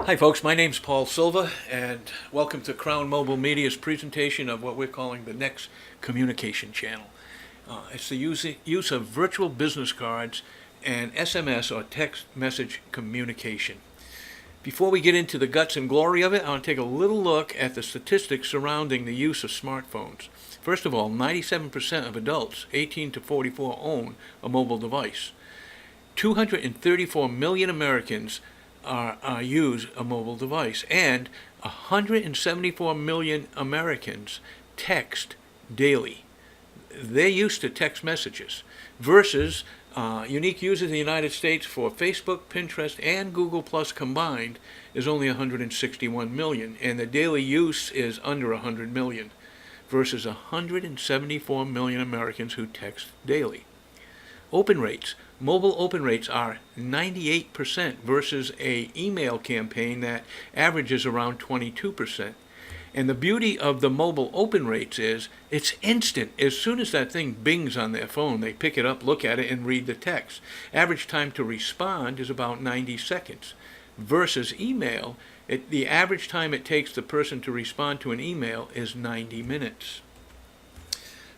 Hi folks, my name's Paul Silva and welcome to Crown Mobile Media's presentation of what we're calling the next communication channel. It's the use of virtual business cards and SMS or text message communication. Before we get into the guts and glory of it, I want to take a little look at the statistics surrounding the use of smartphones. First of all, 97% of adults 18 to 44 own a mobile device. 234 million Americans use a mobile device, and 174 million Americans text daily. They're used to text messages versus unique users in the United States for Facebook, Pinterest, and Google Plus combined is only 161 million, and the daily use is under 100 million versus 174 million Americans who text daily. Open rates. Mobile open rates are 98% versus an email campaign that averages around 22%. And the beauty of the mobile open rates is it's instant. As soon as that thing bings on their phone, they pick it up, look at it, and read the text. Average time to respond is about 90 seconds. Versus email, the average time it takes the person to respond to an email is 90 minutes.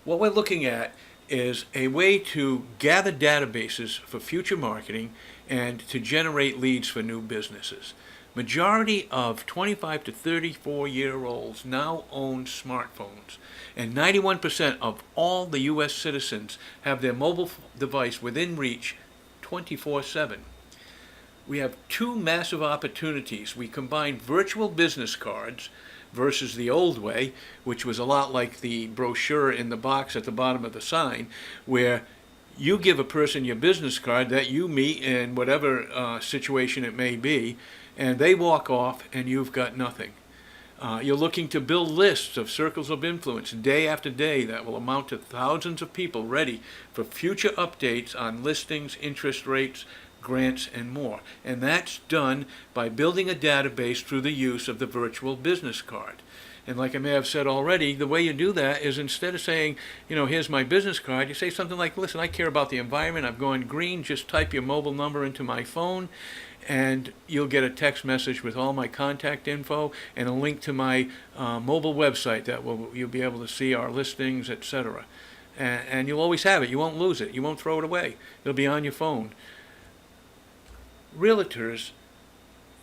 What we're looking at is a way to gather databases for future marketing and to generate leads for new businesses. Majority of 25 to 34-year-olds now own smartphones, and 91% of all the U.S. citizens have their mobile device within reach 24/7. We have two massive opportunities. We combine virtual business cards versus the old way, which was a lot like the brochure in the box at the bottom of the sign, where you give a person your business card that you meet in whatever situation it may be, and they walk off and you've got nothing. You're looking to build lists of circles of influence day after day that will amount to thousands of people ready for future updates on listings, interest rates, grants, and more. And that's done by building a database through the use of the virtual business card. And like I may have said already, the way you do that is instead of saying, here's my business card, you say something like, listen, I care about the environment, I'm going green, just type your mobile number into my phone, and you'll get a text message with all my contact info and a link to my mobile website that you'll be able to see our listings, etc. And you'll always have it. You won't lose it. You won't throw it away. It'll be on your phone. Realtors,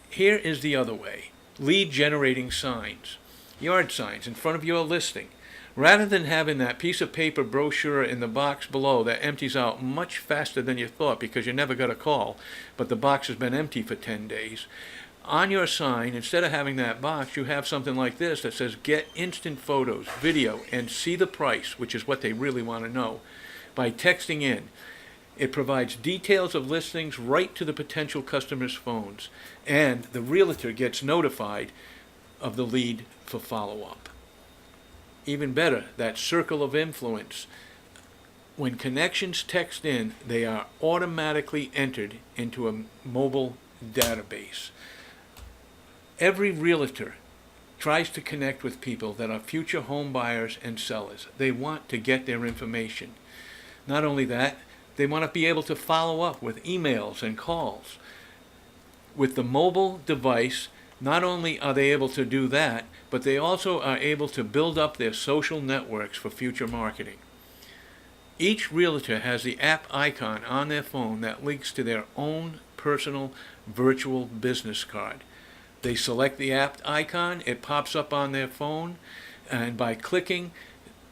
here is the other way. Lead generating signs, yard signs in front of your listing. Rather than having that piece of paper brochure in the box below that empties out much faster than you thought because you never got a call, but the box has been empty for 10 days, on your sign, instead of having that box, you have something like this that says get instant photos, video, and see the price, which is what they really want to know, by texting in. It provides details of listings right to the potential customers' phones, and the realtor gets notified of the lead for follow-up. Even better, that circle of influence. When connections text in, they are automatically entered into a mobile database. Every realtor tries to connect with people that are future home buyers and sellers. They want to get their information. Not only that, they want to be able to follow up with emails and calls. With the mobile device, not only are they able to do that, but they also are able to build up their social networks for future marketing. Each realtor has the app icon on their phone that links to their own personal virtual business card. They select the app icon, it pops up on their phone, and by clicking,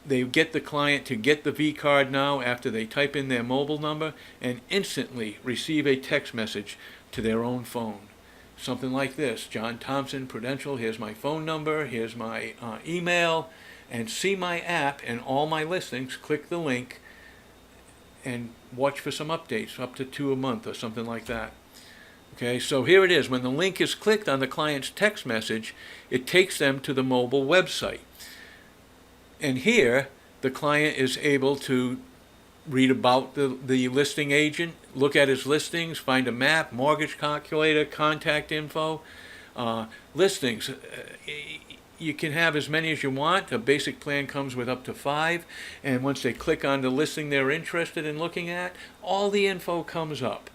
they get the client to get the V card now after they type in their mobile number and instantly receive a text message to their own phone. Something like this: John Thompson, Prudential, here's my phone number, here's my email, and see my app and all my listings. Click the link and watch for some updates, up to 2 a month or something like that. Okay, so here it is. When the link is clicked on the client's text message, it takes them to the mobile website. And here, the client is able to read about the listing agent, look at his listings, find a map, mortgage calculator, contact info, listings. You can have as many as you want. A basic plan comes with up to 5. And once they click on the listing they're interested in looking at, all the info comes up.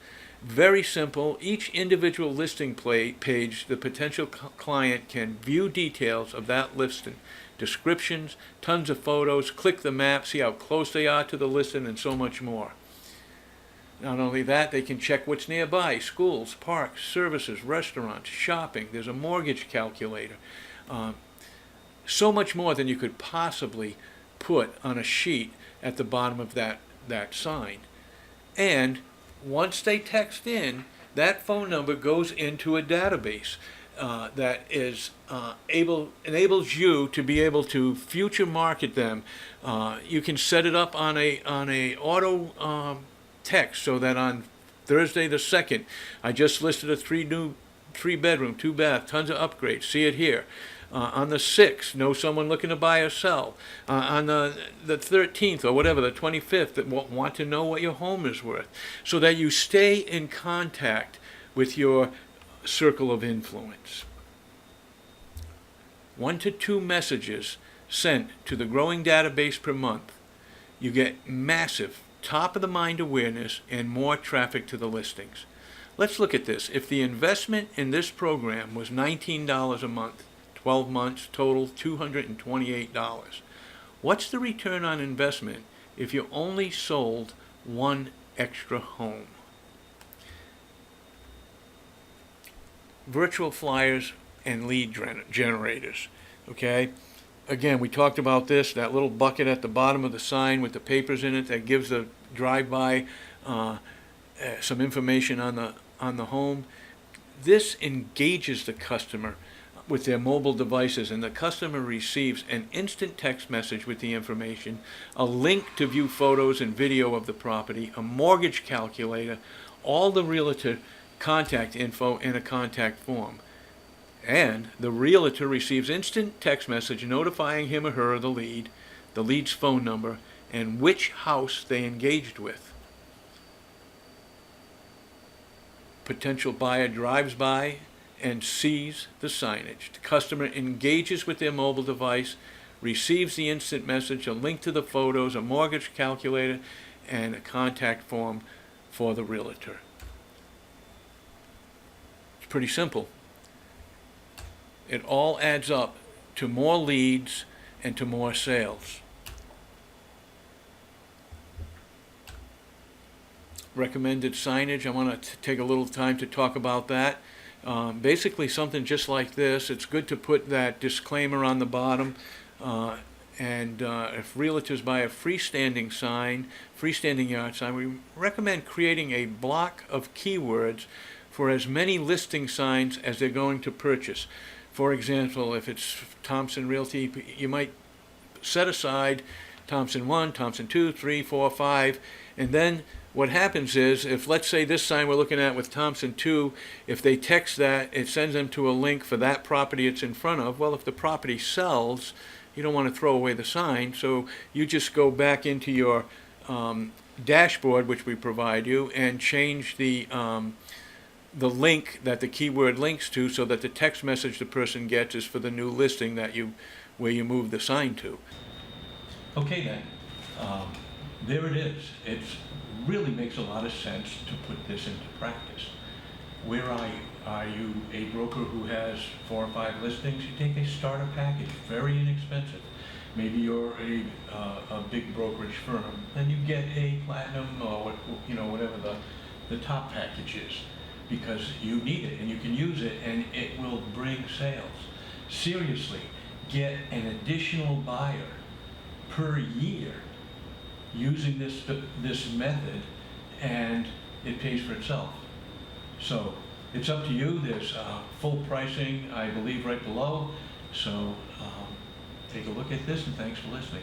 Very simple. Each individual listing page, the potential client can view details of that listing, descriptions, tons of photos, click the map, see how close they are to the listing, and so much more. Not only that, they can check what's nearby: schools, parks, services, restaurants, shopping. There's a mortgage calculator. So much more than you could possibly put on a sheet at the bottom of that sign. And once they text in, that phone number goes into a database that is enables you to be able to future market them. You can set it up on a auto text, so that on Thursday the 2nd, I just listed a 3-bedroom, 2-bath, tons of upgrades. See it here. On the 6th, know someone looking to buy or sell. On the 13th or whatever, the 25th, that want to know what your home is worth, so that you stay in contact with your circle of influence. 1 to 2 messages sent to the growing database per month. You get massive top-of-the-mind awareness and more traffic to the listings. Let's look at this. If the investment in this program was $19 a month, 12 months, total $228. What's the return on investment if you only sold 1 extra home? Virtual flyers and lead generators, okay? Again, we talked about this, that little bucket at the bottom of the sign with the papers in it that gives the drive-by some information on the home. This engages the customer with their mobile devices, and the customer receives an instant text message with the information, a link to view photos and video of the property, a mortgage calculator, all the realtor contact info in a contact form. And the realtor receives instant text message notifying him or her of the lead's phone number, and which house they engaged with. Potential buyer drives by and sees the signage. The customer engages with their mobile device, receives the instant message, a link to the photos, a mortgage calculator, and a contact form for the realtor. It's pretty simple. It all adds up to more leads and to more sales. Recommended signage, I want to take a little time to talk about that. Basically something just like this. It's good to put that disclaimer on the bottom. And if realtors buy a freestanding yard sign, we recommend creating a block of keywords for as many listing signs as they're going to purchase. For example, if it's Thompson Realty, you might set aside Thompson 1, Thompson 2, 3, 4, 5, and then what happens is, if let's say this sign we're looking at with Thompson 2, if they text that, it sends them to a link for that property it's in front of. Well, if the property sells, you don't want to throw away the sign, so you just go back into your dashboard, which we provide you, and change the link that the keyword links to, so that the text message the person gets is for the new listing where you move the sign to. Okay then, there it is. It really makes a lot of sense to put this into practice. Where are you? Are you a broker who has 4 or 5 listings? You take a starter package, very inexpensive. Maybe you're a big brokerage firm, then you get a platinum or whatever the top package is, because you need it and you can use it and it will bring sales. Seriously, get an additional buyer per year using this method, and it pays for itself. So it's up to you. There's full pricing, I believe, right below. So take a look at this, and thanks for listening.